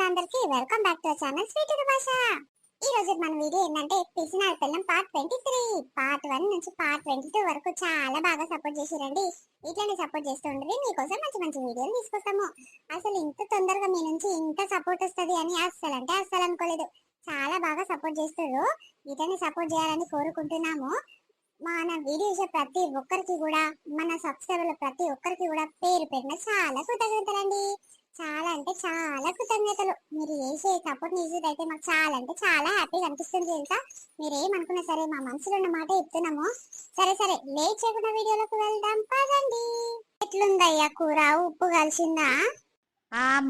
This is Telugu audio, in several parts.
మిత్రులందరికీ welcome back to our channel sweet భాష. ఈ రోజు మన వీడియో ఏంటంటే పిసినారి పిల్లం పార్ట్ 23. పార్ట్ 1 నుంచి పార్ట్ 22 వరకు చాలా బాగా సపోర్ట్ చేసిరండి. ఇట్లానే సపోర్ట్ చేస్తూ ఉండండి, మీకోసం మంచి మంచి వీడియోలు తీసుకొస్తాము. అసలు ఇంత తొందరగా మీ నుంచి ఇంత సపోర్ట్ వస్తుంది అని అస్సలు అనుకోలేదు. చాలా బాగా సపోర్ట్ చేస్తారు. ఇట్లానే సపోర్ట్ చేయాలని కోరుకుంటున్నాము. మన వీడియో చూసే ప్రతి ఒక్కరికి కూడా, మన సబ్స్క్రైబర్ల ప్రతి ఒక్కరికి కూడా పేరు పేరున చాలా కృతజ్ఞతలండి. చాలా అంటే చాలా కృతజ్ఞతలు. మీరు చేసే సపోర్ట్ న్యూస్ అయితే మాకు చాలా అంటే చాలా హ్యాపీగా అనిపిస్తుంది తెలుసా. మీరు ఏమనుకున్నా సరే మా మనసులో ఉన్న మాట చెప్తున్నాము. సరే లేట్ చేయకుండా వీడియోలోకి వెళ్దాం పదండి. ఎట్లుందయ్యా కూర? ఉప్పు కలిసిందా?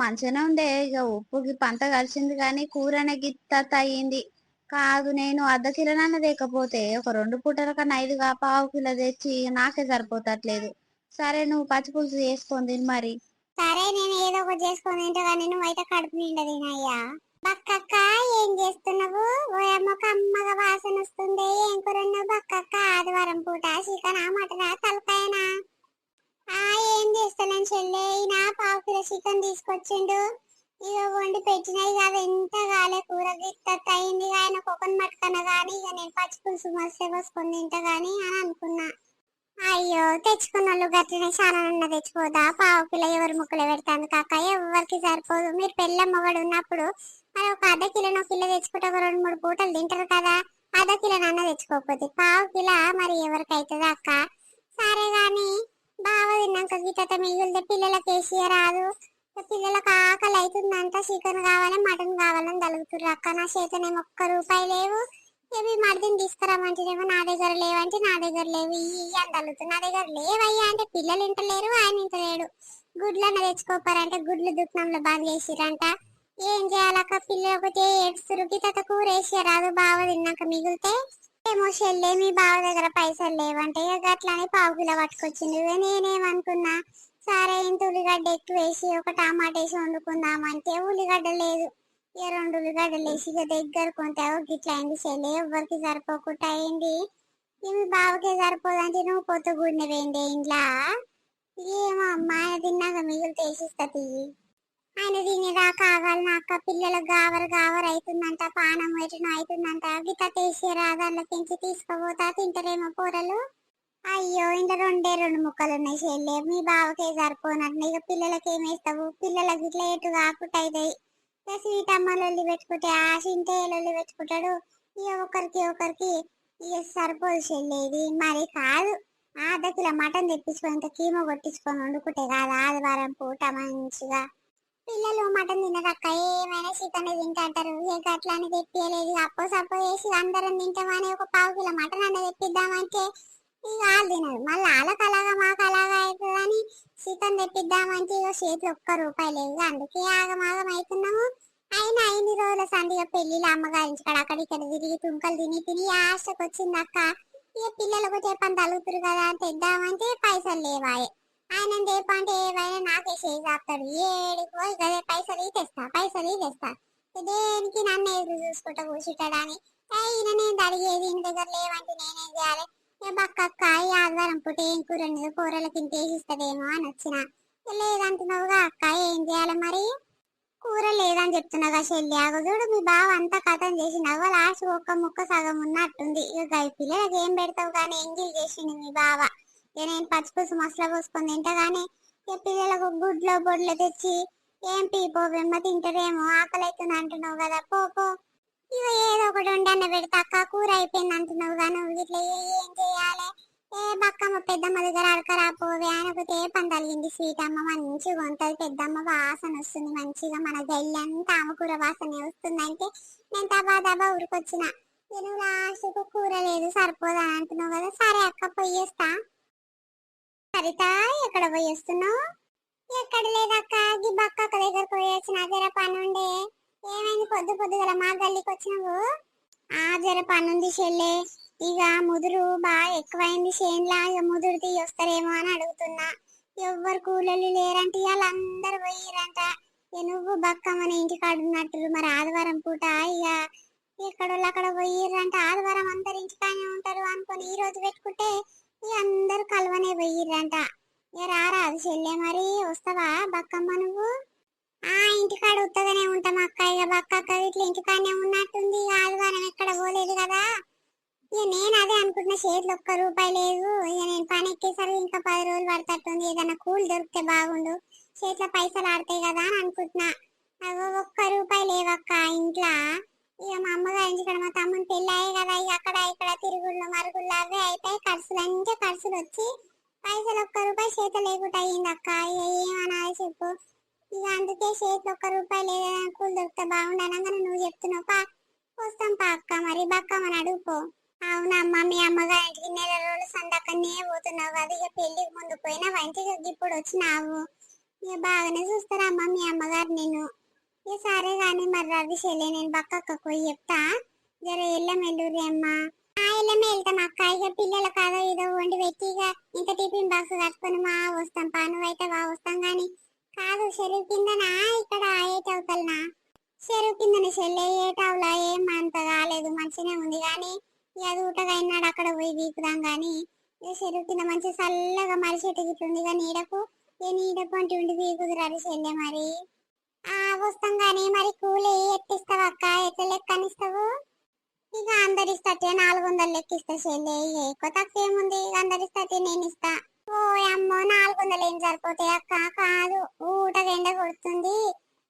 మంచిగానే ఉండే. ఇక ఉప్పుకి పంట కలిసింది కానీ కూరనే గిత్త అయ్యింది. కాదు, నేను అర్ధ కిలోనన్న లేకపోతే ఒక 2 పూటల కన్నా 5 పావు కిలో తెచ్చి నాకే సరిపోతట్లేదు. సరే, నువ్వు పచ్చి పులుసు చేసుకొని తిని మరి. సరే, నేను ఏదో ఒకటి చేసుకొని తింటా కానీ నువ్వైతే కడుపు నిండా తినయ్యా. బక్కక్క, ఏం చేస్తున్నావు? ఓయమ్మ కమ్మగా వాసన వస్తుంది. ఏం కూరన్నావు బక్కక్క? ఆదివారం పూట చికెనా మటనా తలకాయనా? ఏం చేస్తానని చెల్లె, ఈయన పావు కిలో చికెన్ తీసుకొచ్చిండు. ఇక వండి పెట్టినాయి కదా, ఎంత కాలే కూర గిత్త అయింది. ఆయన కొకన్ మట్టుకన్నా గానీ ఇక నేను పచ్చి పులుసు మస్తే పోసుకొని తింటా గానీ అని అనుకున్నా. అయ్యో, తెచ్చుకున్న వాళ్ళు గట్లనే చాలా తెచ్చుకోదా? పావు కిలో ఎవరు ముక్కలు పెడతాను కాక, ఎవరికి సరిపోదు. మీరు పెళ్ళ మొగడు ఉన్నప్పుడు మరి ఒక అర్ధ కిలో కిలో తెచ్చుకుంటే ఒక 2-3 పూటలు తింటారు కదా. అర్ధ కిలో నాన్న తెచ్చుకోకపోతే పావు కిలో మరి ఎవరికి అవుతుంది అక్క? సరే గాని బాగా తిన్నాక గీత మిగిలితే పిల్లలకి వేసి రాదు. పిల్లలకు ఆకలి అవుతుందంట, చికెన్ కావాలి మటన్ కావాలని తలుగుతుర్రు అక్క. నా చేతనేమో ₹1 లేవు. ఇవి మడిదిని తీసుకురామంటేనేమో నా దగ్గర లేవంటే నా దగ్గర లేవు అని తలుగుతుంది. నా దగ్గర లేవయ్యా అంటే పిల్లలు ఇంటలేరు, ఆయన ఇంటలేడు. గుడ్లన్న తెచ్చుకోపారంటే గుడ్లు దుకాణంలో బంద్ చేసిరంట. ఏం చేయాలక్క? పిల్లలు ఒకటే ఏడుస్తురు. గిత కూర వేసి రాదు బాగా తిన్నాక మిగిలితే. ఏమో చెల్లె, మీ బావ దగ్గర పైసలు లేవంటే ఇక అట్లానే పావు కిలో పట్టుకొచ్చింది. నేనేమనుకున్నా, సరే ఇంత ఉల్లిగడ్డ ఎక్కువ వేసి ఒక టమాటా వేసి వండుకుందామంటే ఉల్లిగడ్డ లేదు. ఇక 2 ఉల్లిగడ్డలు వేసి ఇక దగ్గర కొంటావు గిట్లా అయింది చెల్లె. ఎవరికి సరిపోకుండా అయింది. ఇవి బావకే సరిపోదంటే నువ్వు కొత్త గుడిని వేయండి ఇంట్లో. ఏమో అమ్మా, ఆయన తిన్నాక మిగిలితే వేసిస్తా తీయి. ఆయన తినేదాకా ఆగాలి నాక. పిల్లలకు గావర అవుతుందంట, పానం వేటను అవుతుందంట. గిట్ట తీసి రాదాల్లో పెంచి తీసుకుపోతా తింటారేమో కూరలు. అయ్యో, ఇంత 2 ముక్కలు ఉన్నాయి చెల్లె. మీ బావకే సరిపోనట్టు. ఇక పిల్లలకి ఏమేస్తావు? పిల్లలకి ఇట్లా ఎటు కాకుండా అవుతాయి. ఇక స్వీట్ అమ్మ లొల్లి పెట్టుకుంటే ఆ చింటే లొల్లి పెట్టుకుంటాడు. ఇక ఒకరికి ఇక సరిపోదు చెల్లె. ఇది మరి కాదు. అర్ధ కిలో మటన్ తెప్పించుకొని ఇంత కీమో కొట్టించుకొని వండుకుంటే కాదు ఆదివారం పూట మంచిగా. పిల్లలు మటన్ తినదక్క, ఏమైనా చికెన్ తింటారు. ఇక అట్లా అని తెప్పియలేదు. సప్పో వేసి అందరం తింటామని ఒక పావు కిలో మటన్ అన్న తెప్పిద్దామంటే ఇక వాళ్ళు తినరు. మళ్ళీ వాళ్ళకి అలాగా మాకు అలాగా అవుతుందని చికెన్ తెప్పిద్దామంటే ఇక చేతిలో ₹1 లేవు. అందుకే ఆగమాగం అవుతున్నాము. అయినా ఇన్ని రోజుల సందిగా పెళ్లిలో అమ్మగారించుకాడ అక్కడిక్కడ తిరిగి తుంకలు తిని ఆశకు వచ్చింది అక్క. ఇక పిల్లలకు చెప్పని తలుగుతురు కదా అని తెద్దామంటే పైసలు లేవాయే. ఆయన చెప్పంటే ఏవైనా నాకే చేస్తాడు. ఏడికో ఇదే పైసలు తెస్తా దేనికి నన్ను ఎదురు చూసుకుంటా కూర్చుంటాడని. ఈయన నేను అడిగేది ఈయన దగ్గర లేవంటే నేనేం చేయాలి? బక్కక్క, ఈ ఆదివారం పూట ఏం కూర కూరలకి ఇంత వేసిస్తాడేమో అని వచ్చిన. లేదంటున్నావుగా అక్క, ఏం చేయాలి మరి? కూర లేదని చెప్తున్నాగా చెల్లి. చూడు, మీ బావ అంతా కథం చేసినావు. లాస్ట్ ఒక్క ముక్క సగం ఉన్నట్టుంది. ఇక పిల్లలకి ఏం పెడతావు కానీ ఎంగిల్ చేసిండు మీ బావ. ఇక నేను పచ్చిపులుసు మసలా పోసుకొని తింటా కానీ ఇక పిల్లలకు గుడ్లో బొడ్లు తెచ్చి ఏం పీపో వెమ్మ తింటారేమో, ఆకలి అవుతుంది అంటున్నావు కదా. పో ఇక ఏదో ఒకటి ఉండన్న పెడతా అక్క. కూర అయిపోయింది అంటున్నావు కానీ నువ్వు ఇట్లా ఏం చేయాలి? బక్కమ్మ పెద్దమ్మ దగ్గర అడకరాపోవే. ఆయనకు తేపని తగిలింది. స్వీట్ అమ్మ మంచిగా ఉంటది. పెద్దమ్మ వాసన వస్తుంది మంచిగా. మన గల్లంతా ఆమె కూర వాసన వస్తుందంటే నేను దబా ఊరికొచ్చిన. నువ్వు లాస్ట్కు కూర లేదు సరిపోదా అంటున్నావు కదా. సరే అక్క, పోయేస్తా. సరిత, ఎక్కడ పోయేస్తున్నావు? ఎక్కడ లేదక్క, ఈ బక్కక్క దగ్గర పోయేసిన. జర పని ఉండే. ఏమైంది పొద్దుగల మా గల్లీకి వచ్చినావు? జర పనుంది చెల్లె. ఇక ముదురు బాగా ఎక్కువైంది చేన్లా. ఇక ముదురు తీయొస్తారేమో అని అడుగుతున్నా. ఎవ్వరు కూలీలు లేరంటే వాళ్ళందరూ పోయిరంట. నువ్వు బక్కమ్మని ఇంటికాడ ఉన్నట్టు మరి ఆదివారం పూట ఇక ఎక్కడోళ్ళు అక్కడ పోయిర్రంట. ఆదివారం అందరు ఇంటికానే ఉంటారు అనుకొని ఈ రోజు పెట్టుకుంటే ఇక అందరు కలవనే పోయిర్రంట. ఇక రారాదు చెల్లె, మరి వస్తావా బక్కమ్మ నువ్వు? ఇంటికాడ ఉత్తగానే ఉంటాం అక్క. ఇంటికాడనే ఉన్నట్టుంది, ఆదివారం ఎక్కడ పోలేదు కదా. ఇక నేను అదే అనుకుంటున్నా, చేతిలో ఒక్క రూపాయి లేదు. ఇక నేను పని ఎక్కేసరికి ఇంకా 10 రోజులు పడతట్టుంది, ఏదైనా కూలి దొరికితే బాగుండు, చేతిలో పైసలు ఆడతాయి కదా అని అనుకుంటున్నా. అగో ఒక్క రూపాయి లేవక్క ఇంట్లో. ఇక మా అమ్మగారి ఇంటికాడ మా తమ్ముని పెళ్ళి అయ్యే కదా, ఇక అక్కడ ఇక్కడ తిరుగుళ్ళు మరుగుళ్ళు అవే అయితాయి, ఖర్చులంటే ఖర్చులు వచ్చి పైసలు ఒక్క రూపాయి చేతిలో లేకుండా అయ్యింది అక్క. ఇక ఏమనాలి చెప్పు. ఇక అందుకే చేతిలో ఒక్క రూపాయి లేదని కూలి దొరికితే బాగుండనగానే నువ్వు చెప్తున్నావు పా, వస్తాం పా అక్క, మరి బక్కమని అడుగుపో. అవునమ్మా, మీ అమ్మగారి ఇంటికి నెల రోజులు సందకనే పోతున్నావు కదా, ఇక పెళ్లికి ముందు పోయినా వంటికి ఇప్పుడు వచ్చినావు, ఇక బాగానే చూస్తారమ్మా మీ అమ్మగారు నిన్ను. ఇక సరే గాని మరి రవి చెల్లె, నేను బక్కక్క పోయి చెప్తా, జర ఎల్లం ఎల్లుర్రి అమ్మా. ఎల్లమే వెళ్తాం అక్క, ఇక పిల్లల కాదో ఏదో వండి పెట్టి ఇక ఇంత టిఫిన్ బాక్స్ కట్టుకొని మా వస్తాం పా, నువ్వైతే వా వస్తాం గాని. కాదు చెరువు కిందనా ఇక్కడ ఏటవుతలనా? చెరువు కిందనే చెల్లె, ఏటవులా ఏం అంత కాలేదు, మంచిగానే ఉంది గాని ఇక అది ఊటగా అయినాడు, అక్కడ పోయి వీకుదాం గాని. ఇక చెరువు కింద మంచి చల్లగా మరి చెట్టు గిట్ల ఉంది కానీ నీడకు, ఏ నీడకు అంటే ఉండి వీకుదురాలి చెల్లె మరి. వస్తాం గాని మరి కూలి ఎట్టిస్తావు అక్క, ఎట్లా లెక్కనిస్తావు? ఇక అందరిస్తటే 400 లెక్కిస్తా చెల్లె, ఎక్కువ తక్కువ ఏముంది, ఇక అందరిస్తటే నేను ఇస్తా. ఓ అమ్మో, 400 ఏం సరిపోతాయి అక్క? కాదు, ఊటగా ఎండ కొడుతుంది,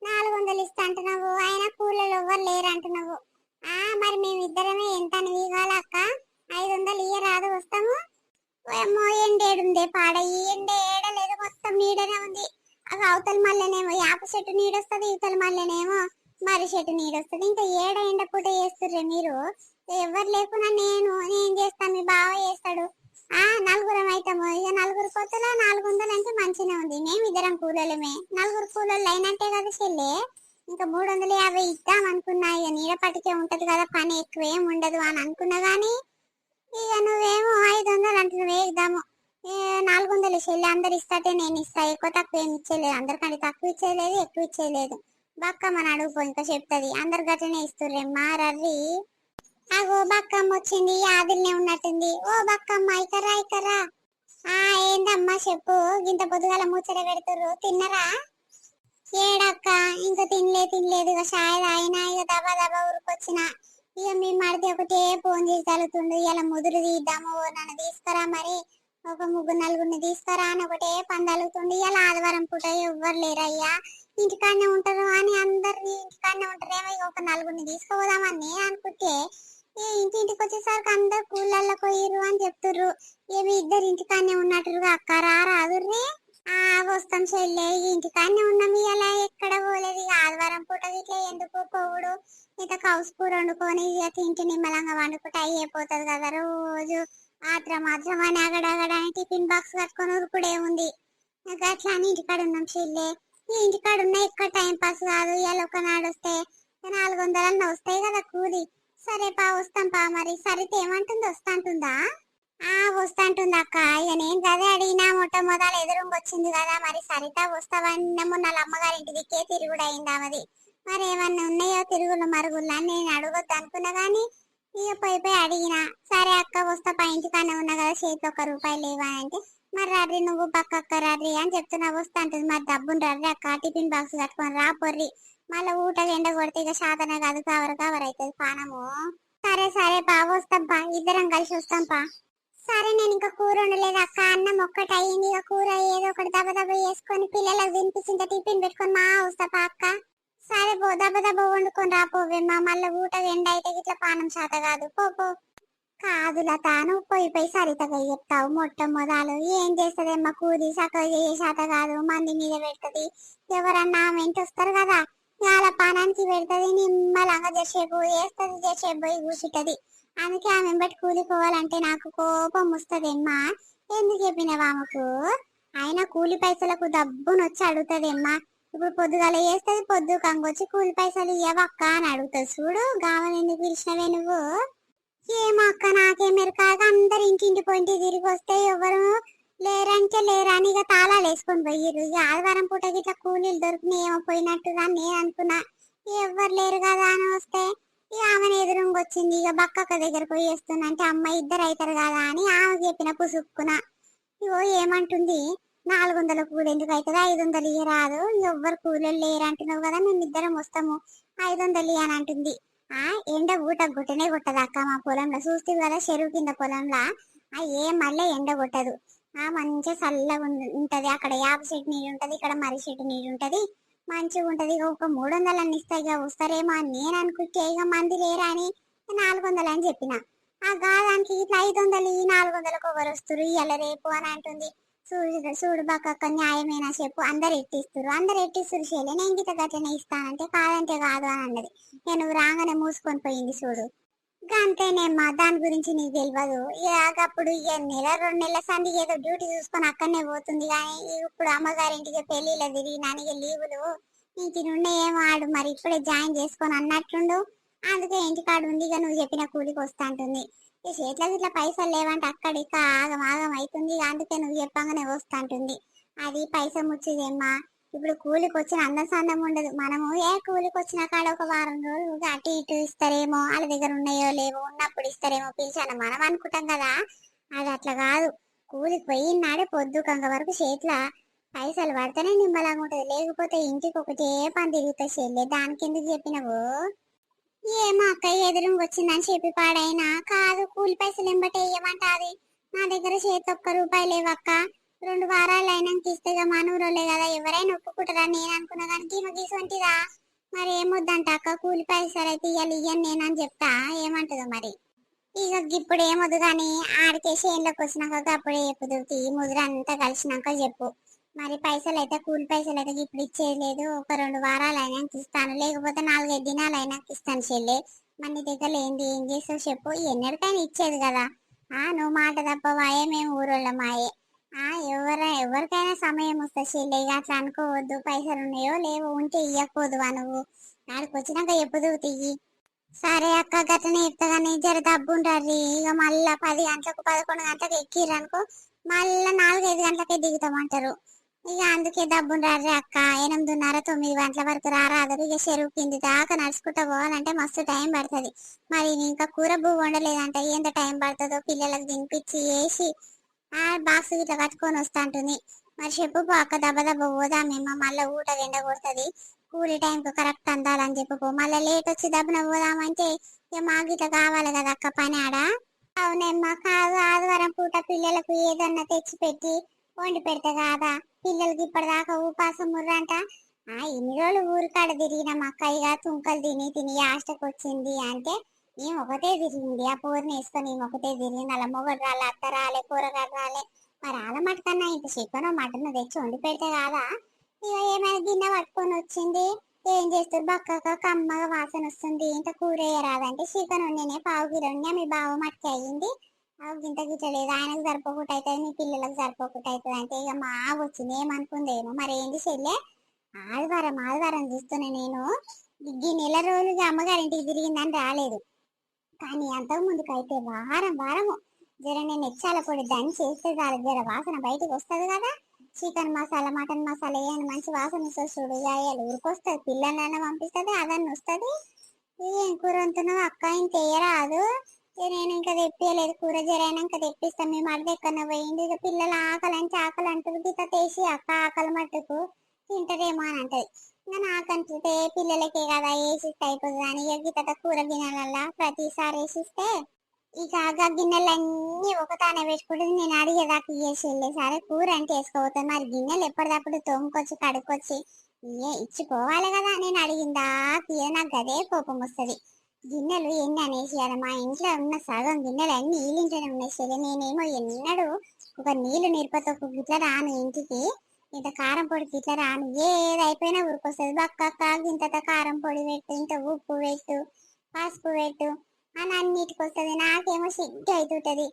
400 ఇస్తా అంటున్నావు, అయినా కూలీలు ఎవ్వరు లేరు అంటున్నావు. మరి మేమిద్దరమే ఎంత వీగాల అక్క? 500 ఇయ్యరాదు, వస్తాము. ఏమో ఎండేడుందే పాడ, ఈ ఎండ ఏడలేదు, మొత్తం నీడనే ఉంది. అవి అవతల మళ్ళీనేమో యాప చెట్టు నీడొస్తుంది, ఇవతల మళ్ళీనేమో మరి చెట్టు నీడొస్తుంది, ఇంకా ఏడ ఎండ పూట చేస్తుర్రే మీరు? ఎవరు లేకున్నా నేను చేస్తాను, మీ బావ చేస్తాడు. నలుగురం అవుతాము, ఇక నలుగురు కొత్తలో 400 అంటే మంచిగా ఉంది, మేము ఇద్దరం కూలలమే, నలుగురు కూలలు అయినట్టే కదా చెల్లె. ఇంకా 350 ఇద్దాం అనుకున్నా, ఇక నీడపటికే ఉంటది కదా, పని ఎక్కువేం ఉండదు అని అనుకున్నా గానీ ఇక నువ్వేమో 500 అంటున్నావు, ఇద్దాము. 400 చెల్లి, అందరు ఇస్తాటే నేను ఇస్తా, ఎక్కువ తక్కువ ఏమి ఇచ్చేయలేదు, అందరికంటే తక్కువ ఇచ్చేయలేదు ఎక్కువ ఇచ్చేయలేదు. బక్కమ్మని అడుగుపో, ఇంకా చెప్తుంది, అందరు గట్లనే ఇస్తుర్రేమ్మా రవి. అగో బక్కమ్మ వచ్చింది, ఆదిల్నే ఉన్నట్టుంది. ఓ బక్కమ్మ, ఇకరా ఇకరా. ఏందమ్మా చెప్పు, ఇంత పొద్దుగాల ముచ్చట పెడుతుర్రు, తిన్నరా? ఏడక్క, ఇంకా తినలేదు, ఇక షాయ్ తాగినా, ఇక దబా దబా ఊరుకొచ్చిన. ఇక మీ మరిది ఒకటే ఫోన్ చేసి తలుతుండు, ఇలా ముదురు తీద్దాము, నన్ను తీసుకురా మరి, ఒక 3-4 తీసుకురా అని ఒకటే పని తలుగుతుండు. ఇలా ఆదివారం పూట ఎవ్వరు లేరయ్యా, ఇంటికాడనే ఉంటారు అని అందరినీ ఇంటికాడనే ఉంటారేమో, ఇక ఒక 4 తీసుకుపోదామని నేను అనుకుంటే ఇంటికి వచ్చేసరికి అందరు కూలల్లో పోయిర్రు అని చెప్తుర్రు. ఏమి ఇద్దరు ఇంటికాడనే ఉన్నట్టుగా అక్క రాదుర్రీ. వస్తాం చెల్లె, ఇంటికాడనే ఉన్నాం, ఇలా ఎక్కడ పోలేదు, ఇక ఆదివారం పూట ఇట్లా ఎందుకు పోవుడు, ఇక కౌసు కూర వండుకొని ఇక తింటే నిమ్మలంగా వండుకుంటే అయిపోతుంది కదా. రోజు మాత్రం అని అగడగడని టిఫిన్ బాక్స్ కట్టుకొని ఉరుకుడే ఉంది, అట్లా అని ఇంటికాడ ఉన్నాం చెల్లె. ఈ ఇంటికాడ ఉన్న ఎక్కడ టైం పాస్ కాదు, ఇలా ఒక నాడు వస్తే 400 వస్తాయి కదా కూలి. సరే పా, వస్తాం పా మరి. సరితే ఏమంటుంది, వస్తాంటుందా? వస్తాంటుంది అక్క, ఇక నేను కదే అడిగినా, మొట్టమొదలు ఎదురుంగా వచ్చింది కదా, మరి సరిత వస్తావన్న మొన్న అమ్మగారి ఇంటి దిక్కే తిరుగుడు అయిందా మరి. మరి ఏమన్నా ఉన్నాయో తిరుగులు మరుగుళ్ళు అని నేను అడగొద్దు అనుకున్నా గానీ ఇక పోయి అడిగినా. సరే అక్క వస్తా పా, ఇంటికానే ఉన్నా కదా, చేతిలో 1 రూపాయి లేవా అంటే, మరి రర్రి నువ్వు పక్కక్క రర్రి అని చెప్తున్నా, వస్తా అంటుంది. మరి డబ్బును రర్రి అక్క, టిఫిన్ బాక్స్ కట్టుకొని రా పొర్రి, మళ్ళీ ఊటగా ఎండ కొడితే ఇక శాతనే కాదు, కవర్ అవుతుంది పానము. సరే పా, వస్తాం పా, ఇద్దరం కలిసి వస్తాం పా. సరే, నేను ఇంకా కూర ఉండలేదు అక్క, అన్నం ఒక్కటి అయ్యింది, ఇక కూర ఏదో ఒకటి దబ వేసుకొని పిల్లలకు తినిపించింత టిఫిన్ పెట్టుకొని మా వస్తా పా అక్క. సరే పో, దబ వండుకొని రాపోవేమ్మా, మళ్ళీ ఊటగా ఎండ అయితే ఇట్లా పానం శాత కాదు, పో. కాదు లత, నువ్వు పోయి సరితగా చెప్తావు, మొట్టమొదలు ఏం చేస్తదేమ్మా, కూలి చక్కగా చేసే శాత కాదు, మంది మీద పెడుతుంది, ఎవరన్నా వెంట వస్తారు కదా, వాళ్ళ పానానికి పెడుతుంది, నిమ్మలంగా జసేపు వేస్తుంది, జసేపు పోయి కూర్చుంటది. అందుకే ఆమె బట్టి కూలిపోవాలంటే నాకు కోపం వస్తుందేమ్మా. ఎందుకు చెప్పినవా ఆమెకు? అయినా కూలి పైసలకు దబ్బునొచ్చి అడుగుతుందేమ్మా. ఇప్పుడు పొద్దుగాల చేస్తుంది, పొద్దు కంగొచ్చి కూలి పైసలు ఇవ్వక్క అని అడుగుతుంది. చూడు గామని ఎందుకు పిలిచినవే నువ్వు? ఏమో అక్క, నాకేమెరకాగా అందరు ఇంటింటి పోయింటి తిరిగి వస్తే ఎవరు లేరంటే లేరని ఇక తాళాలు వేసుకొని పోయిర్రు. ఇక ఆదివారం పూట ఇట్లా కూలీలు దొరికినాయి ఏమో పోయినట్టుగా నేను అనుకున్నా. ఎవ్వరు లేరు కదా అని వస్తే ఇక ఆమెను ఎదురుంగా వచ్చింది. ఇక బక్కక్క దగ్గర పోయి వేస్తున్నా అంటే, అమ్మ ఇద్దరు అవుతారు కదా అని ఆమె చెప్పిన పుసుక్కున. ఇగో ఏమంటుంది, 400 కూలి ఎందుకు అవుతుంది, 500 ఇయ్య రాదు, ఎవ్వరు కూలీలు లేరు అంటున్నావు కదా, మేమిద్దరం వస్తాము, 500 ఇయ్య అని అంటుంది. ఆ ఎండ ఊట గుట్టనే కొట్టదు అక్క, మా పొలంలో చూస్తే కదా చెరువు కింద పొలంలో మళ్ళీ ఎండ కొట్టదు. మంచిగా చల్లగా ఉంటది, అక్కడ యాప చెట్టు నీళ్ళు ఉంటది, ఇక్కడ మర్రి చెట్టు నీళ్ళు ఉంటది, మంచిగా ఉంటది. ఇక ఒక 300 అన్ని ఇస్తాయి, ఇక వస్తారేమో అని నేను అనుకుంటే ఇక మంది లేరా అని 400 అని చెప్పిన. దానికి ఇట్లా 500 ఈ 400కు ఎవరు వస్తారు ఇయ్యాల రేపు అని అంటుంది. చూడు బక్క న్యాయమేనా చెప్పు, అందరు ఎట్టిస్తారు చేయలే, నేను గిట్ట గట్లనే ఇస్తానంటే కాదంటే కాదు అని అన్నది. నేను రాగానే మూసుకొని పోయింది చూడు. అంతేనేమ్మా, దాని గురించి నీకు తెలియదు. అప్పుడు ఇక నెల 2 నెలల సంది ఏదో డ్యూటీ చూసుకొని అక్కడనే పోతుంది, కానీ ఇప్పుడు అమ్మగారింటికి పెళ్లిలో తిరిగినానికి లీవులు ఇంటి నుండి ఏం ఆడు మరి ఇప్పుడే జాయిన్ చేసుకొని అన్నట్టుండు. అందుకే ఇంటికాడు ఉంది, ఇక నువ్వు చెప్పిన కూలికి వస్తా అంటుంది. ఈ చేతులకు ఇట్లా పైసలు లేవంటే అక్కడ ఇక ఆగం ఆగం అవుతుంది, అందుకే నువ్వు చెప్పంగానే వస్తా అంటుంది. అది పైస ముచ్చిదేమ్మా, ఇప్పుడు కూలికి వచ్చిన అందం సందం ఉండదు. మనము కూలికి వచ్చిన కాడ ఒక వారం రోజులు అటు ఇటు ఇస్తారేమో, వాళ్ళ దగ్గర ఉన్నాయో లేవో, ఉన్నప్పుడు ఇస్తారేమో పిలిచాను మనం అనుకుంటాం కదా. అది అట్లా కాదు, కూలికి పోయినాడే పొద్దుకంగ వరకు చేతిలో పైసలు పడితేనే నిమ్మలంగా ఉంటది, లేకపోతే ఇంటికి ఒకటే పని తిరుగుతాయి చెల్లె. దానికి ఎందుకు చెప్పినవు? ఏమో అక్క, ఎదురుంగా వచ్చిందని చెప్పి పాడైనా కాదు, కూలి పైసలు ఎంబటే ఇయ్యమంటాది. నా దగ్గర చేతి ₹1 లేవక్క, 2 వారాలు అయినాక ఇస్తేగా మనూరోలే కదా, ఎవరైనా ఒప్పుకుంటారా నేను అనుకున్నా, కానీ ఈమె గీసొంటిదా. మరి ఏమొద్దంట అక్క, కూలి పైసలు అయితే ఇయ్యను నేనని చెప్తా, ఏమంటుందో మరి. ఇక ఇప్పుడు ఏమొద్దు కానీ ఆడికే చేనులోకి వచ్చినాక అప్పుడే చెప్పుదు, ముదురంతా కలిసినాక చెప్పు. మరి పైసలు అయితే కూలి పైసలు అయితే ఇప్పుడు ఇచ్చేది లేదు, ఒక 2 వారాలు అయినాక ఇస్తాను, లేకపోతే 4-5 దినాలు అయినాక ఇస్తాను చెల్లి. మన దగ్గర ఏంది, ఏం చేస్తావు చెప్పు, ఎన్నటికైనా ఇచ్చేది కదా. నువ్వు మాట తప్పవాయే, మేము ఊరోళ్ళమాయే. ఎవరికైనా సమయం వస్తుంది చెల్లి, ఇక అట్లా అనుకోవద్దు. పైసలు ఉన్నాయో లేవో, ఉంటే ఇయ్యకపోదువా నువ్వు, ఆడికి వచ్చినాక ఎప్పుడు తియ్యి. సరే అక్క, గట్లనే చెప్తా కానీ జర దబ్బుంటారు. ఇక మళ్ళా 10 గంటలకు 11 గంటలకు ఎక్కిరనుకో, మళ్ళా 4-5 గంటలకే దిగుతామంటారు. ఇక అందుకే దబ్బుంటారు అక్క, 8:30-9 గంటల వరకు రారాదరు. ఇక చెరువు కింది దాకా నడుచుకుంటా పోవాలంటే మస్తు టైం పడుతుంది. మరి ఇంకా కూర బువ్వ వండలేదంట, ఎంత టైం పడుతుందో, పిల్లలకు తినిపించి వేసి బాక్స్ ఇట్లా కట్టుకొని వస్తా అంటుంది. మరి చెప్పు అక్క, దెబ్బ దెబ్బ పోదామేమో, మళ్ళీ ఊట ఎండ కొడుతుంది, కూలి టైంకు కరెక్ట్ అందాలని చెప్పుకో. మళ్ళీ లేట్ వచ్చి దెబ్బన పోదామంటే ఇక మాకు ఇట్లా కావాలి కదా అక్క పని ఆడ. అవునేమ్మా, కాదు ఆదివారం పూట పిల్లలకు ఏదన్నా తెచ్చి పెట్టి వండి పెడితే కాదా, పిల్లలకి ఇప్పటిదాకా ఉపాసం ముర్రంట. ఇన్ని రోజులు ఊరికాడ తిరిగినాం అక్క, ఇక తుంకలు తిని తిని హాస్టల్కి వచ్చింది అంటే మేము ఒకటే తిరిగింది, ఆ పూర్ని వేసుకొని మేము ఒకటే తిరిగింది. అలా మొగడు రాలే, అత్త రాలే, కూరగాయలు రాలే, మరి వాళ్ళ మటకన్నా ఇంత చికెన్ మటన్ తెచ్చి వండి పెడితే కాదా. ఇక ఏమైనా గిన్నె పట్టుకొని వచ్చింది, ఏం చేస్తారు బక్కగా కమ్మగా వాసన వస్తుంది, ఇంత కూర వేయరాదంటే చికెన్ వండినే 1/2 కిలో మీ బావ మట్టుకు అయ్యింది, గింత గిట్ల లేదు, ఆయనకు సరిపోకుండా అవుతుంది, మీ పిల్లలకు సరిపోకుండా అవుతుంది అంటే ఇక మా వచ్చింది ఏమనుకుందేమో. మరి ఏంది చెల్లె, ఆదివారం ఆదివారం చూస్తున్నా నేను, ఈ నెల రోజులుగా అమ్మగారింటికి తిరిగిందని రాలేదు, కానీ అంతకు ముందుకైతే వారం వారము జర నేను ఎచ్చాల పొడి దంచి చేస్తే చాలు, జర వాసన బయటకు వస్తుంది కదా. చికెన్ మసాలా మటన్ మసాలా వేయని మంచి వాసన వస్తుంది చూడు, అయ్యాలి ఊరికొస్తుంది, పిల్లలైనా పంపిస్తుంది, అదన్నీ వస్తుంది. ఏం కూర వండుతున్నావు అక్క, ఇంక వేయరాదు. నేను ఇంకా తెప్పియలేదు కూర, జరైనా ఇంకా తెప్పిస్తాను, మేము అడిగి ఎక్కడ పోయింది. ఇక పిల్లలు ఆకలి అంటే ఆకలి అంటారు, గిత తీసి అక్క ఆకలి మట్టుకు తింటారేమో అని అంటది. ఇంకా నాకంటే పిల్లలకే కదా వేసిస్తే అయిపోతుంది అని ఇక గిత కూర గిన్నెలల్లా ప్రతిసారి వేసిస్తే ఇక ఆ గిన్నెలన్నీ ఒకతానే పెట్టుకుంటుంది. నేను అడిగేదాకా ఇయ్యేసి వెళ్ళేసరి కూర అంటే వేసుకోపోతాను, మరి గిన్నెలు ఎప్పటికప్పుడు తోముకొచ్చి కడుక్కొచ్చి ఇచ్చిపోవాలి కదా. నేను అడిగిందా నాకు గదే కోపం వస్తుంది. గిన్నెలు ఎన్ని అనేసి కదా, మా ఇంట్లో ఉన్న సగం గిన్నెలు అన్ని నీళ్ళింటనే ఉన్నాయి సరే. నేనేమో ఎన్నడూ ఒక నీళ్లు నిరుపతో గిట్ల రాను ఇంటికి, ఇంత కారం పొడికి ఇట్లా రాను, ఏది అయిపోయినా ఊరికొస్తుంది. బక్క ఇంత కారం పొడి పెట్టు, ఇంత ఉప్పు పెట్టు, పసుపు పెట్టు అని అన్నిటికి వస్తుంది. నాకేమో సిగ్గు అవుతుంటది.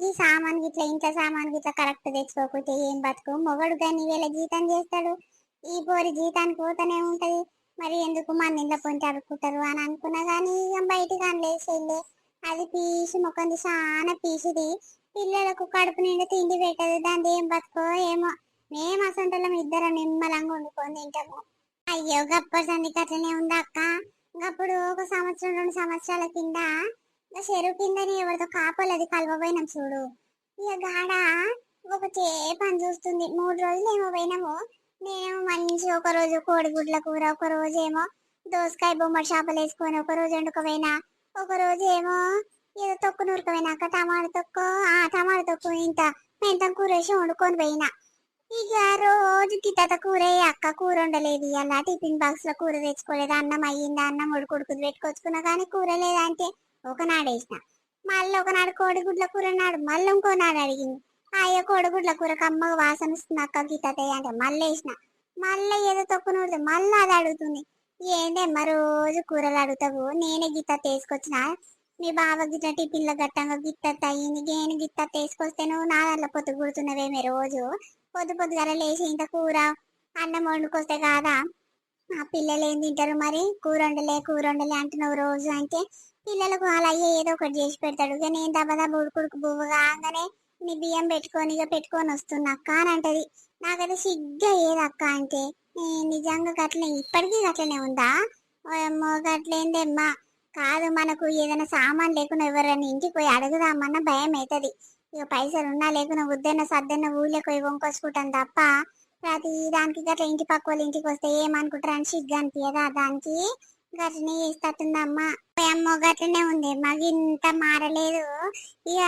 ఈ సామాన్ గిట్ల ఇంట్లో సామాన్ గిట్ల కరెక్ట్ తెచ్చుకోకుంటే ఏం బతుకు. మొగడు కానీ వేళ జీతం చేస్తాడు, ఈ పోరి జీతానికి పోతూనే ఉంటది, మరి ఎందుకు మన ఇంట్లో పొంచి అడుక్కుంటారు అని అనుకున్నా. కానీ ఇక బయటికి అనలేసేళ్ళే, అది పీసి మొక్కంది చాలా పీసిది, పిల్లలకు కడుపు నిండా తిండి పెట్టదు, దాని ఏం బతుకో ఏమో. మేము అసంటోళ్ళం ఇద్దరం నిమ్మలంగా వండుకొని తింటాము. అయ్యో గప్పటి సందికి అట్లనే ఉందా అక్క. అప్పుడు ఒక సంవత్సరం 2 సంవత్సరాల కింద చెరువు కిందని ఎవరితో కాపలది కలవబోయినాం చూడు. ఇక గాడ ఒకటే పని చూస్తుంది. 3 రోజులు ఏమో పోయినాము. నేనేమో మంచి ఒక రోజు కోడిగుడ్ల కూర, ఒక రోజు ఏమో దోసకాయ బొమ్మడి చేపలు వేసుకొని ఒక రోజు వండుకోపోయినా, ఒక రోజు ఏమో ఏదో తొక్కు నూరుకుపోయినాక టమాటా తొక్కు ఇంత మెంతం కూర వేసి వండుకొని పోయినా. ఇక రోజుకి తత కూర అక్క కూర వండలేదు, అలా టిఫిన్ బాక్స్ లో కూర తెచ్చుకోలేదు, అన్నం అయ్యిందా, అన్నం ఉడుకుడుకుది పెట్టుకొచ్చుకున్నా కానీ కూర లేదంటే ఒకనాడు వేసిన. మళ్ళీ ఒకనాడు కోడిగుడ్ల కూర నాడు మళ్ళీ ఇంకోనాడు అడిగింది. అయ్యో కోడిగుడ్ల కూర కమ్మగా వాసన వస్తుంది అక్క గిత్తతే అంటే మళ్ళీ వేసిన. మళ్ళీ ఏదో తొక్కు నూడితే మళ్ళీ అది అడుగుతుంది. ఏందేమ్మా రోజు కూరలు అడుగుతావు, నేనే గిత్త తీసుకొచ్చిన, మీ బావ గిట్ల టిఫిన్ల గట్టంగా గిత్త అయ్యింది, నేను గిత్త తీసుకొస్తే నువ్వు నా దాంట్లో పొత్తు గుడుతున్నవేమే రోజు పొద్దుగాల లేచి ఇంత కూర అన్నం వండుకొస్తే కాదా, ఆ పిల్లలు ఏం తింటారు మరి, కూర వండలే అంటున్నావు రోజు అంటే పిల్లలకు అలా అయ్యే ఏదో ఒకటి చేసి పెడతాడు. ఇక నేను దెబ్బ ఉడుకుడుకు బువ్వ కాగానే నీ బియ్యం పెట్టుకొని వస్తున్నా అక్క అని అంటది. నాకైతే సిగ్గా ఏది అక్క అంటే నిజంగా గట్లనే ఇప్పటికీ గట్లనే ఉందా, ఏమో గట్లేందేమ్మా. కాదు మనకు ఏదైనా సామాన్ లేకుండా ఎవరైనా ఇంటికి పోయి అడుగుదామన్న భయం అవుతుంది. ఇక పైసలు ఉన్నా లేకున్నా ఉద్దన్న సద్దన్న ఊళ్ళకి పోయి వంకొచ్చుకుంటాం తప్ప ప్రతి దానికి గట్ల ఇంటి పక్క వాళ్ళు ఇంటికి వస్తే ఏమనుకుంటారు అని సిగ్గు అనిపించదా దానికి. గట్లనే చేస్తుందమ్మా. అమ్మ గట్లనే ఉంది, మగింత మారలేదు. ఇక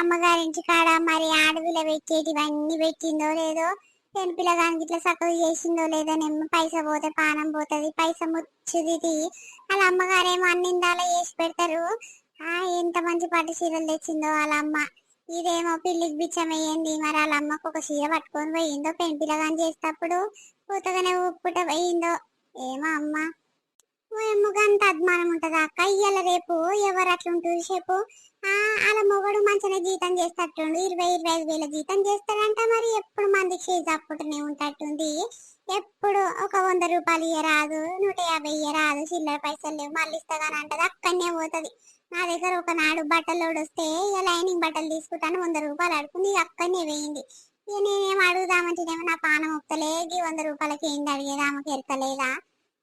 అమ్మగారింటి కాడ మరి అడవిలో పెట్టేటివన్నీ పెట్టిందో లేదో, పెనిపిల్లగానికి ఇట్లా చక్కగా చేసిందో లేదోనేమో, పైస పోతే పానం పోతుంది, పైస ముచ్చుది. వాళ్ళ అమ్మగారేమో అన్నిందాలో చేసి పెడతారు. ఎంత మంచి పట్టు చీరలు తెచ్చిందో వాళ్ళ అమ్మ. ఇదేమో పిల్లికి బిచ్చం వేయండి, మరి వాళ్ళ అమ్మకు ఒక చీర పట్టుకొని పోయిందో పెనిపిల్లగాని చేసేటప్పుడు, పూతగానే ఉప్పుట పోయిందో ఏమో అమ్మ. ఎమ్మగంత అభిమానం ఉంటదా అక్క, ఇయ్యాల రేపు ఎవరు అట్లుంటుంది చెప్పు. అలా మొగడు మంచిగా జీతం చేస్తట్టుండు, 20-25 వేల జీతం చేస్తాడంట, మరి ఎప్పుడు మందికి చేసి అప్పుడునే ఉంటట్టుంది. ఎప్పుడు ఒక 100 రూపాయలు ఇయ్యరాదు, 150 ఇయ్యరాదు, చిల్లర పైసలు లేవు మళ్ళీ ఇస్తాగాని అంటది, అక్కడనే పోతుంది. నా దగ్గర ఒకనాడు బట్టలోడు వస్తే ఇక లైనింగ్ బట్టలు తీసుకుంటాను 100 రూపాయలు అడుగుతుంది, అక్కడనే వేయింది. ఇక నేనేం అడుగుదామంటేనేమో నా పానం ఒక్కలేగి 100 రూపాయలకి ఏంది అడిగేది, ఆమెకి ఎరకలేదా,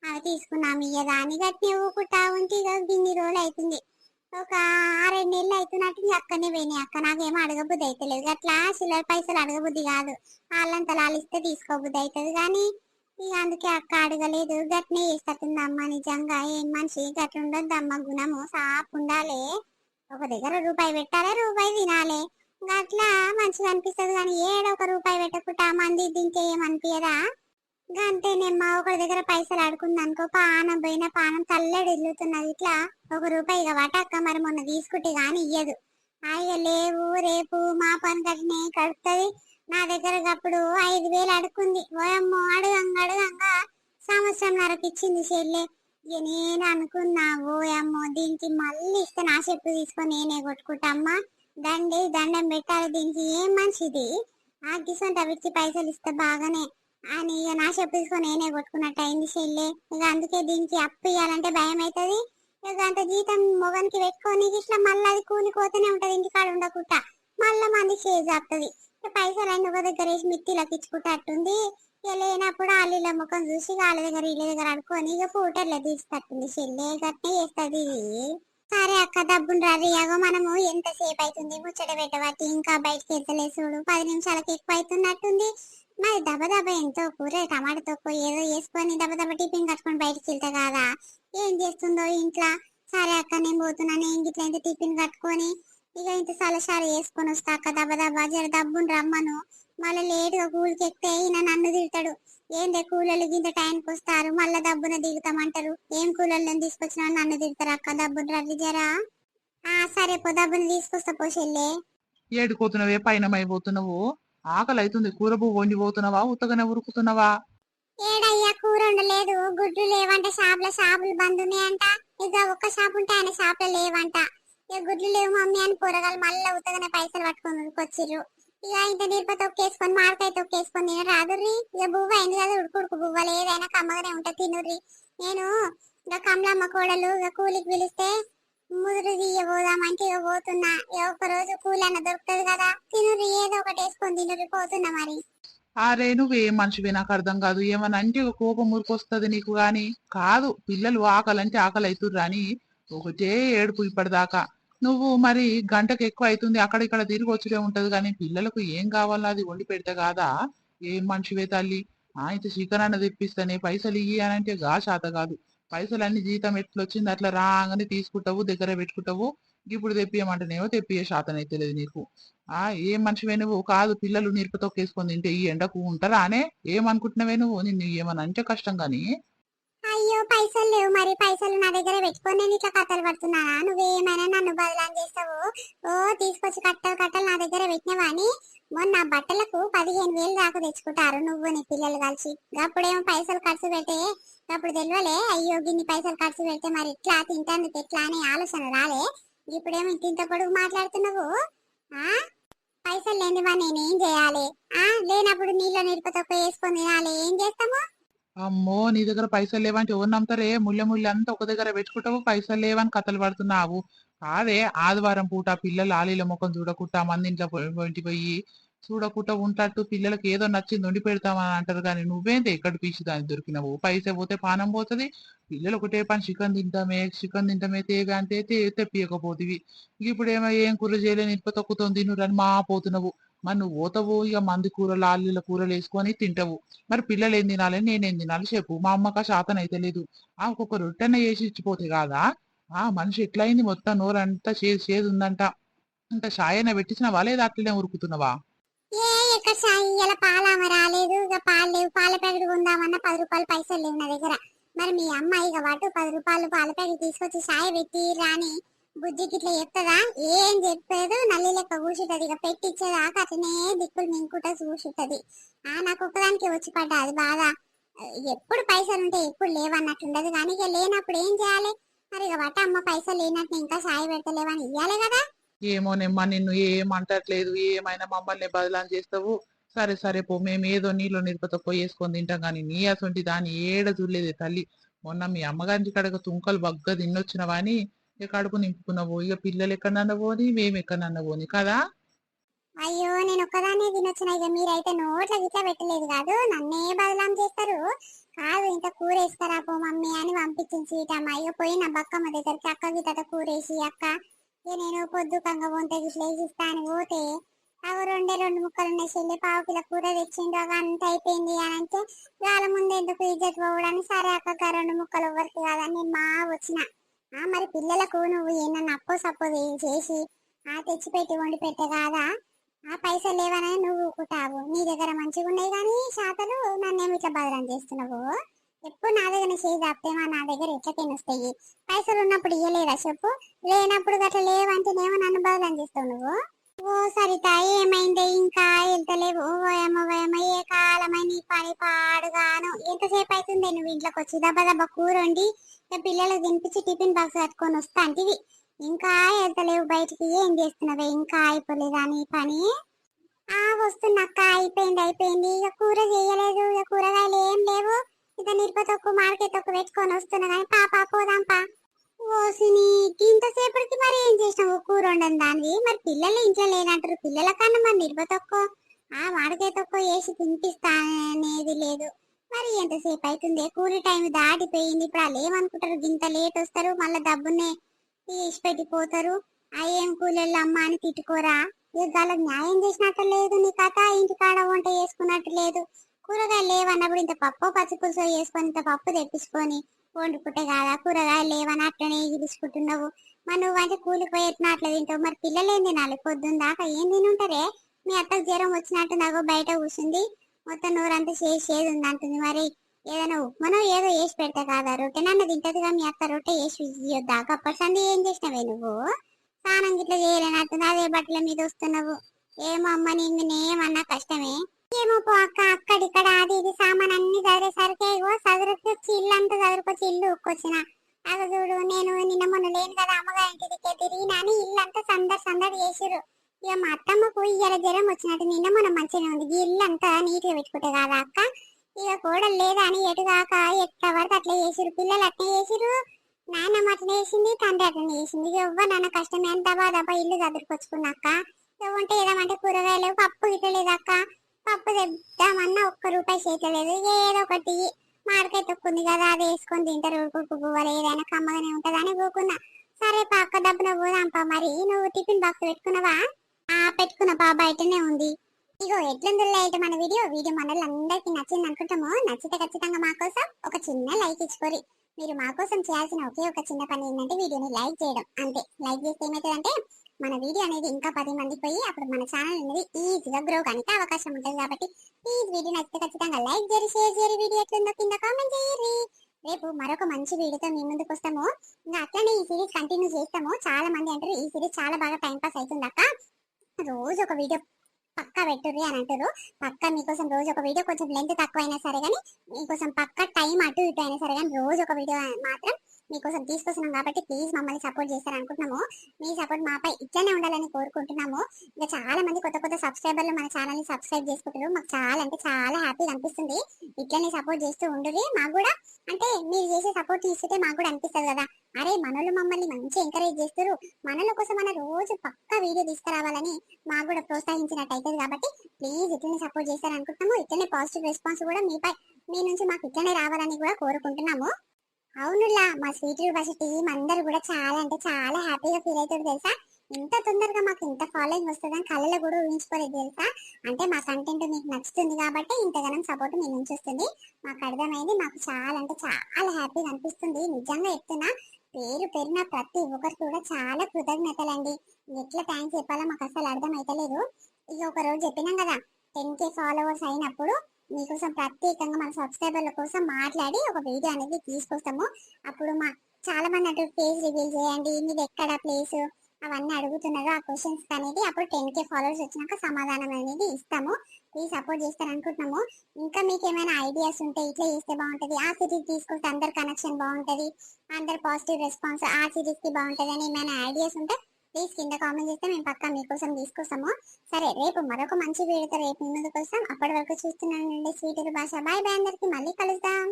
అవి తీసుకున్నాము ఇయ్యదా అని గట్టినే ఊకుంటా ఉంటే ఇక ఇన్ని రోజులు అవుతుంది, ఒక 6-7 నెలలు అవుతున్నట్టు అక్కడనే పోయినాయి అక్క. నాకేమో అడగబుద్ధి అవుతలేదు, అట్లా చిల్లర పైసలు అడగబుద్ధి కాదు, వాళ్ళంతా లాలిస్తే తీసుకోబుద్ధి అవుతుంది కానీ ఇక అందుకే అక్క అడగలేదు. గట్నే చేస్తుంది అమ్మ, నిజంగా ఏం మనిషి గట్ల ఉండొద్దు అమ్మ, గుణము సాపు ఉండాలి. ఒక దగ్గర రూపాయి పెట్టాలి, రూపాయి తినాలి, గట్లా మంచిగా అనిపిస్తుంది కానీ ఏడ ఒక రూపాయి పెట్టకుండా మంది తింటే ఏమనిపించదా. గంతేనేమ్మా, ఒకరి దగ్గర పైసలు ఆడుకుందనుకో పానం పోయిన పానం తల్లడి ఇల్లుతున్నది. ఇట్లా ఒక రూపాయి ఇక వాటక్క మరి మొన్న తీసుకుంటే గాని ఇయ్యదు. అయ్య లేవు రేపు మా పని గట్టినే కడుతుంది. నా దగ్గర అప్పుడు 5,000 అడుకుంది, ఓయమ్మో అడగంగా సంవత్సరంన్నరకు ఇచ్చింది చెల్లె. ఇక నేను అనుకున్నా ఓయమ్మో దీనికి మళ్ళీ ఇస్తే నా చెప్పు తీసుకొని నేనే కొట్టుకుంటామ్మా, దండం పెట్టాలి దీనికి, ఏం మంచిది ఆ గిసంట విడిచి పైసలు ఇస్తే బాగానే అని ఇక నా చెప్పు తీసుకొని నేనే కొట్టుకున్నట్టు అయింది చెల్లె. ఇక అందుకే దీనికి అప్పు ఇవ్వాలంటే భయం అవుతుంది. ఇక అంత జీతం మొగనికి పెట్టుకొని ఇట్లా మళ్ళీ అది కూలిపోతూనే ఉంటది, ఇంటికాడ ఉండకుండా మళ్ళా మందికి చేజాపుతుంది. పైసలు అన్ని ఒక దగ్గర వేసి మిత్తిలకు ఇచ్చుకుంటట్టుంది. ఇక లేనప్పుడు వాళ్ళ ముఖం చూసి వాళ్ళ దగ్గర వీళ్ళ దగ్గర అడుకొని ఇక పూటర్లో తీస్తట్టుంది చెల్లె, గట్నే చేస్తుంది. సరే అక్క డబ్బులు రాదు, ఇగో మనము ఎంతసేపు అవుతుంది ముచ్చట పెట్టబట్టి ఇంకా బయటకి వెళ్తలేదు చూడు, 10 నిమిషాలకి ఎక్కువ అవుతున్నట్టుంది. మరి దబ ఎంతో కూర టమాటా తొక్కు ఏదో వేసుకొని దబ టిఫిన్ కట్టుకొని బయటకు వెళ్తా కదా, ఏం చేస్తుందో ఇంట్లో. సరే అక్క నేను పోతున్నాను, ఏం గిట్ల ఇంత టిఫిన్ కట్టుకొని ఇక ఇంత సలసాలు వేసుకొని వస్తా అక్క, దబ జర డబ్బును రమ్మను. మళ్ళీ లేటుగా కూలికి ఎక్కితే ఈయన నన్ను తిడతాడు, ఏందే కూలీలు ఇంత టైంకి వస్తారు మళ్ళీ డబ్బున దిగుతామంటారు, ఏం కూలీలను తీసుకొచ్చినా నన్ను తిడతారు అక్క, డబ్బును రద్దు జరా. సరే పో డబ్బును తీసుకొస్తా పో చెల్లె. ఏడుకోతున్నావే పైనమైపోతున్నావు, ఆకలి అవుతుంది, కూర పువ్వు వండి పోతున్నావా ఉత్తగానే ఉరుకుతున్నావా? ఏడయ్యా కూర ఉండలేదు, గుడ్లు లేవంట, షాపులు బంద్ ఉన్నాయంట. ఇక ఒక్క షాప్ ఉంటే ఆయన షాప్ లో లేవంట. ఇక గుడ్లు లేవు మమ్మీ అని కూరగాయలు మళ్ళీ ఉత్తగానే పైసలు పట్టుకొని ఉరికొచ్చిర్రు. ఇక ఇంత నీరప తొక్కేసుకొని మామిడికాయ తొక్కేసుకొని తిన రాదుర్రి. ఇక బువ్వ అయింది కదా, ఉడుకుడుకు బువ్వలు ఏదైనా కమ్మగానే ఉంటే తినుర్రి. నేను ఇక కమలమ్మ కోడలు ఇక కూలికి పిలిస్తే ముదురు తీయబోదామంటే ఇక పోతున్నా. ఒక రోజు కూలి అన్న దొరుకుతుంది కదా, తినుర్రి ఏదో ఒకటి వేసుకొని తినుర్రి, పోతున్నా మరి. అరే నువ్వేం మనిషివే నాకు అర్థం కాదు, ఏమన్నా అంటే ఒక కోపం ఊరికొస్తుంది నీకు గాని. కాదు పిల్లలు ఆకలంటే ఆకలి అవుతుర్రు అని ఒకటే ఏడుపు ఇప్పటిదాకా. నువ్వు మరి గంటకు ఎక్కువ అవుతుంది అక్కడ ఇక్కడ తిరిగి వచ్చుడే ఉంటది కానీ పిల్లలకు ఏం కావాలో అది వండి పెడితే కాదా? ఏం మనిషివే తల్లి. ఇంత చికెన్ అన్న తెప్పిస్తానే పైసలు ఇయ్యి అని అంటే గా శాత కాదు. పైసలు అన్ని జీతం ఎట్లొచ్చింది అట్లా రాగానే తీసుకుంటావు దగ్గర పెట్టుకుంటావు. ఇప్పుడు తెప్పియమంటేనేమో తెప్పియే శాతం అయితే లేదు నీకు. ఏం మనిషివే నువ్వు కాదు. పిల్లలు నీరుపు తొక్కేసుకొని తింటే ఈ ఎండకు ఉంటారా అనే ఏమనుకుంటున్నావే నువ్వు? నిన్ను ఏమన్నా అంటే కష్టం గాని. అయ్యో పైసలు లేవు మరి పైసలు నా దగ్గర పెట్టుకొని నేను ఇట్లా కథలు పడుతున్నానా? నువ్వేమైనా నన్ను బదలాం చేస్తావు? ఓ తీసుకొచ్చి కట్టలు కట్టలు నా దగ్గర పెట్టినవా అని మొన్న బట్టలకు 15,000 దాకా తెచ్చుకుంటారు నువ్వు నీ పిల్లలు కలిసి. అప్పుడేమో పైసలు ఖర్చు పెట్టే అప్పుడు తెలియలే అయ్యో గిన్ని పైసలు ఖర్చు పెడితే మరి ఇట్లా తింటానికి ఎట్లా అనే ఆలోచన రాలే. ఇప్పుడేమో ఇంత పొడుగు మాట్లాడుతున్నావు. ఆ పైసలు లేనివా నేనేం చేయాలి? లేనప్పుడు నీళ్ళ నిరుపతొక్క వేసుకొని తినాలి. ఏం చేస్తాము? అమ్మో నీ దగ్గర పైసలు లేవంటే ఎవరు నమ్ముతారే? ముళ్ళ ముళ్ళ అంతా ఒక దగ్గర పెట్టుకుంటావు పైసలు లేవని కథలు పడుతున్నావు. కాదే ఆదివారం పూట పిల్లలు ఆలీల ముఖం చూడకుండా మంది ఇంట్లో ఇంటి పోయి చూడకుండా ఉంటట్టు పిల్లలకి ఏదో నచ్చింది వండి పెడతామని అంటారు కానీ నువ్వేంటి ఎక్కడ పీచి దాన్ని దొరికినావు? పైసే పోతే పానం పోతుంది. పిల్లలు ఒకటే పని చికెన్ తింటామే తేగ అంటే తెప్పియకపోతివి. ఇప్పుడు ఏమో ఏం కూర చేయలేని ఇప్ప తొక్కుతోంది తినురని మా పోతున్నావు. మరి నువ్వు పోతావు ఇక మంది కూరలు ఆలీల కూరలు వేసుకొని తింటావు. మరి పిల్లలు ఏం తినాలి నేనేం తినాలి చెప్పు? మా అమ్మక శాతం అయితే లేదు. ఒక్కొక్క రొట్టెన వేసి ఇచ్చిపోతే కాదా? మనిషి ఎట్లయింది మొత్తం నోరంతా చేదు ఉందంట. ఇంత షాయన పెట్టించినవా లేదా అట్లనే ఉరుకుతున్నావా? ఎక్కడ సాయి ఇలా పాలామ రాలేదు. ఇక పాలు లేవు. పాల ప్యాకెట్ కొందామన్న 10 రూపాయలు పైసలు లేవు నా దగ్గర. మరి మీ అమ్మ ఇక వాటు 10 రూపాయలు పాల ప్యాకెట్ తీసుకొచ్చి సాయ పెట్టి రాని బుజ్జికి ఇట్లా చెప్తుందా? ఏం చెప్పేదు నల్లి లెక్క కూర్చుంటది. ఇక పెట్టిచ్చేదాకా అట్లనే దిక్కులు మింకుట కూర్చుంటది. నాకు ఒక్కదానికి వచ్చి పడ్డా అది బాధ. ఎప్పుడు పైసలు ఉంటే ఎప్పుడు లేవన్నట్టుండదు కానీ ఇక లేనప్పుడు ఏం చేయాలి? మరి ఇక వాట అమ్మ పైసలు లేనట్టు ఇంకా సాయ పెడతలేవని ఇయ్యాలి కదా. ఏమోనేమ్మా నిన్ను ఏమంటట్లేదు. ఏమైనా మమ్మల్ని బదలాం చేస్తావు. సరే సరే పో మేము ఏదో నీళ్ళు నిరుపతో పోయేసుకొని తింటాం కానీ నీ అసొంటి దాన్ని ఏడ చూడలేదే తల్లి. మొన్న మీ అమ్మగారి కడగ తుంకలు బగ్గ తిన్నొచ్చినవా అని ఇక కడుపు నింపుకున్నావు. ఇక పిల్లలు ఎక్కడన్నా పోని మేము ఎక్కడన్నా పోని కదా. అయ్యో నేను ఒక్కదాన్నే తినొచ్చిన. ఇక మీరైతే నోట్ల గిట్లా పెట్టలేదు కాదు నన్నే బదలాం చేస్తారు. కాదు ఇంకా కూర వేస్తారా పో మమ్మీ అని పంపించింది సీటమ్మ. ఇక పోయి నా బక్కమ్మ దగ్గరికి అక్క గిట్ట కూరేసి అక్క ఇక నేను పొద్దుకంగా వంట గిట్ల వేసిస్తా అని పోతే అవి 2 ముక్కలు ఉన్నాయి చెల్లి 1/2 కిలో కూర తెచ్చిండు. అవి అంత అయిపోయింది అని అంటే వాళ్ళ ముందు ఎందుకు ఇజ్జత్ పోవడానికి సరే అక్క 2 ముక్కలు ఎవరికి కాదని నేను మా వచ్చిన. మరి పిల్లలకు నువ్వు ఏమన్నా అప్పో సప్పో చేసి తెచ్చిపెట్టి వండి పెట్టే కాదా? పైసలు లేవని నువ్వు ఊకుంటావు. నీ దగ్గర మంచిగా ఉన్నాయి కానీ శాతలు నన్నేమి ఇట్లా బదలం చేస్తున్నావు? ఎప్పుడు నా దగ్గర చేయి తప్పేమో నా దగ్గర ఎట్లా తినొస్తాయి? పైసలు ఉన్నప్పుడు ఇయ్యలేదా చెప్పు? లేనప్పుడు గట్లా లేవంటేనేమో నన్ను బదలం చేస్తావు నువ్వు. ఓ సరిత ఏమైంది ఇంకా వెళ్తలేవు? ఓయమ్మ ఏ కాలమై నీ పని పాడుగాను. ఎంతసేపు అవుతుంది నువ్వు ఇంట్లోకి వచ్చి? దెబ్బ కూర వండి పిల్లలకు తినిపించి టిఫిన్ బాక్స్ కట్టుకొని వస్తా అంటివి. ఇంకా వెళ్తలేవు బయటికి. ఏం చేస్తున్నావే? ఇంకా అయిపోలేదా నీ పని? వస్తున్నక్క అయిపోయింది. ఇక కూర చేయలేదు. ఇక కూరగాయలు ఏం లేవు. ఇక నిరుపతొక్కు మార్కెట్ ఒక్క పెట్టుకొని వస్తున్నా కానీ పాప పోదాంపా. ఓసిని ఇంతసేపటికి మరి ఏం చేసినావు? కూర వండని దానివి. మరి పిల్లలు ఇంట్లో లేనంటారు. పిల్లల కన్నా మరి నిరుపతొక్కు వాడికే తొక్కు వేసి తినిపిస్తా అనేది లేదు. మరి ఎంతసేపు అవుతుంది? కూలి టైం దాటిపోయింది. ఇప్పుడు వాళ్ళు ఏమనుకుంటారు? ఇంత లేట్ వస్తారు మళ్ళీ డబ్బునే తీసి పెట్టిపోతారు. ఏం కూలీళ్ళు అమ్మ అని తిట్టుకోరా? వాళ్ళకి న్యాయం చేసినట్టు లేదు నీ కథ. ఇంటికాడ వంట చేసుకున్నట్టు లేదు. కూరగాయలు లేవన్నప్పుడు ఇంత పప్పు పచ్చి పులుసు వేసుకొని ఇంత పప్పు తెప్పించుకొని వండుకుంటే కాదా? కూరగాయలు లేవని అట్లనే తీసుకుంటున్నావు. మరి నువ్వంటే కూలికి పోయి ఎట్లా అట్లా తింటావు? మరి పిల్లలు ఏం తినాలి? పొద్దున్న దాకా ఏం తినుంటారే? మీ అత్తకు జ్వరం వచ్చినట్టు నాకు బయట కూర్చుంది. మొత్తం నోరంతా చేసేది ఉంది అంటుంది. మరి ఏదైనా ఉప్మానో ఏదో వేసి పెడితే కాదా? రొట్టెనన్న తింటదిగా మీ అత్త. రొట్టె వేసి ఇయ్యొద్దా? కప్పసంది ఏం చేసినవే నువ్వు? స్నానం గిట్ల చేయలేనట్టుంది. అదే బట్టల మీద వస్తున్నావు. ఏమో అమ్మ నిన్నేమన్నా కష్టమే. ఏమో పో అక్క. అక్కడిక్కడ అది ఇది సామాన్ అన్ని చదివేసరికి చదురుకొచ్చి ఇల్లు అంతా చదురుకొచ్చి ఇల్లు ఉక్కొచ్చిన. అవి చూడు నేను నిన్న మొన్న లేను కదా అమ్మగారింటికి తిరిగినా అని ఇల్లంతా సందడి చేసిరు. ఇక మా అత్తమ్మకు ఇయ్యాల జ్వరం వచ్చినట్టు నిన్న మొన్న మంచిగా ఉంది. ఈ ఇల్లు అంతా నీట్ గా పెట్టుకుంటే కాదా అక్క? ఇక కోడలు లేదా అని ఎటుగాక ఎట్లా పడితే అట్లా చేసిరు. పిల్లలు అట్లా చేసిరు. నాన్నమ్మ అట్లా వేసింది. తండ్రి అట్లా వేసింది. ఇక నాన్న కష్టం ఎంత దబా ఇల్లు చదురుకొచ్చుకున్నాక వంట ఏదామంటే కూరగాయలు పప్పు గిట్టలేదక్క. పప్పు తెద్దామన్నా ₹1 చేయలేదు. ఏదో ఒకటి మార్కెట్ తొక్కుంది కదా అది వేసుకొని తింటారు. ఉడుకు పువ్వులు ఏదైనా కమ్మగానే ఉంటదని ఊకున్నా. సరే పక్క డబ్బున పోదాంపా. మరి నువ్వు టిఫిన్ బాక్స్ పెట్టుకున్నావా? పెట్టుకున్నా బా, బయటనే ఉంది. ఇగో ఎట్లుందో అయితే మన వీడియో మనలందరికీ నచ్చింది అనుకుంటాము. నచ్చితే ఖచ్చితంగా మా కోసం ఒక చిన్న లైక్ ఇచ్చుకోరి. మీరు మా కోసం చేయాల్సిన ఒకే ఒక చిన్న పని ఏంటంటే వీడియోని లైక్ చేయడం, అంతే. లైక్ చేస్తే ఏమవుతుందంటే మన వీడియో అనేది ఇంకా 10 మందికి పోయి అప్పుడు మన ఛానల్ అనేది ఈజీగా గ్రో కానికి అవకాశం ఉంటుంది. కాబట్టి ప్లీజ్ వీడియో నచ్చితే ఖచ్చితంగా లైక్ చేయరు, షేర్ చేయరు. వీడియో ఎట్లుందో కింద కామెంట్ చేయరు. రేపు మరొక మంచి వీడియోతో మీ ముందుకు వస్తాము. ఇంకా అట్లనే ఈ సిరీస్ కంటిన్యూ చేస్తాము. చాలా మంది అంటారు ఈ సిరీస్ చాలా బాగా టైం పాస్ అవుతుంది అక్క, రోజు ఒక వీడియో పక్కా పెట్టుర్రి అని అంటారు. పక్కా మీకోసం రోజు ఒక వీడియో, కొంచెం లెంత్ తక్కువ అయినా సరే కానీ మీకోసం పక్కా టైం అటు ఇటు అయినా సరే కానీ రోజు ఒక వీడియో మాత్రం మీకోసం తీసుకొస్తున్నాం. కాబట్టి ప్లీజ్ మమ్మల్ని సపోర్ట్ చేస్తారనుకుంటున్నాము. మీ సపోర్ట్ మాపై ఇట్లనే ఉండాలని కోరుకుంటున్నాము. ఇంకా చాలా మంది కొత్త సబ్స్క్రైబర్లు మన ఛానల్ ని సబ్స్క్రైబ్ చేసుకుంటారు. మాకు చాలా అంటే చాలా హ్యాపీగా అనిపిస్తుంది. ఇట్లనే సపోర్ట్ చేస్తూ ఉండుర్రి. మాకు కూడా అంటే మీరు చేసే సపోర్ట్ తీసుకుంటే మాకు కూడా అనిపిస్తుంది కదా, అరే మనోళ్ళు మమ్మల్ని మంచి ఎంకరేజ్ చేస్తారు, మనోళ్ళ కోసం మన రోజు పక్కా వీడియో తీసుకురావాలని మాకు కూడా ప్రోత్సహించినట్టు అవుతుంది. కాబట్టి ప్లీజ్ ఇట్లనే సపోర్ట్ చేస్తారనుకుంటున్నాము. ఇట్లనే పాజిటివ్ రెస్పాన్స్ కూడా మీ నుంచి మాకు ఇట్లనే రావాలని కూడా కోరుకుంటున్నాము. అవునులా, మా స్వీట్ భాష టీం అందరూ కూడా చాలా అంటే చాలా హ్యాపీగా ఫీల్ అవుతారు తెలుసా. ఇంత తొందరగా మాకు ఇంత ఫాలోయింగ్ వస్తుందని కళ్ళలో కూడా ఊహించుకోలేదు తెలుసా. అంటే మా కంటెంట్ మీకు నచ్చుతుంది కాబట్టి ఇంతగానం సపోర్ట్ మీ నుంచి వస్తుంది. మాకు అర్థమైంది. మాకు చాలా అంటే చాలా హ్యాపీగా అనిపిస్తుంది. నిజంగా చెప్తున్నా, పేరు పేరున ప్రతి ఒక్కరికి కూడా చాలా కృతజ్ఞతలండి. ఎట్లా థ్యాంక్స్ చెప్పాలో మాకు అసలు అర్థం అయితలేదు. ఇక ఒక రోజు చెప్పినాం కదా 10K ఫాలోవర్స్ అయినప్పుడు మీకోసం ప్రత్యేకంగా మన సబ్స్క్రైబర్ల కోసం మాట్లాడి ఒక వీడియో అనేది తీసుకొస్తాము. అప్పుడు చాలా మంది అంటారు ప్లేస్ రివీల్ చేయండి, మీది ఎక్కడ ప్లేస్ అవన్నీ అడుగుతున్నారు. ఆ క్వశ్చన్స్ అనేది అప్పుడు 10K ఫాలోవర్స్ వచ్చినాక సమాధానం అనేది ఇస్తాము. ప్లీజ్ సపోర్ట్ చేస్తారనుకుంటున్నాము. ఇంకా మీకు ఏమైనా ఐడియాస్ ఉంటే ఇట్లా చేస్తే బాగుంటది, ఆ సిరీస్ తీసుకుంటే అందరి కనెక్షన్ బాగుంటది, అందరు పాజిటివ్ రెస్పాన్స్ ఆ సిరీస్ కి బాగుంటది అని ఏమైనా ఐడియాస్ ఉంటే ప్లీజ్ కింద కామెంట్ చేస్తే మేము పక్కా మీకోసం తీసుకొస్తాము. సరే, రేపు మరొక మంచి వీడియోతో రేపు మీ ముందుకు వస్తాం. అప్పటి వరకు చూస్తున్నానండి స్వీట్ భాష. బాయ్ బాయ్, అందరికి మళ్ళీ కలుద్దాం.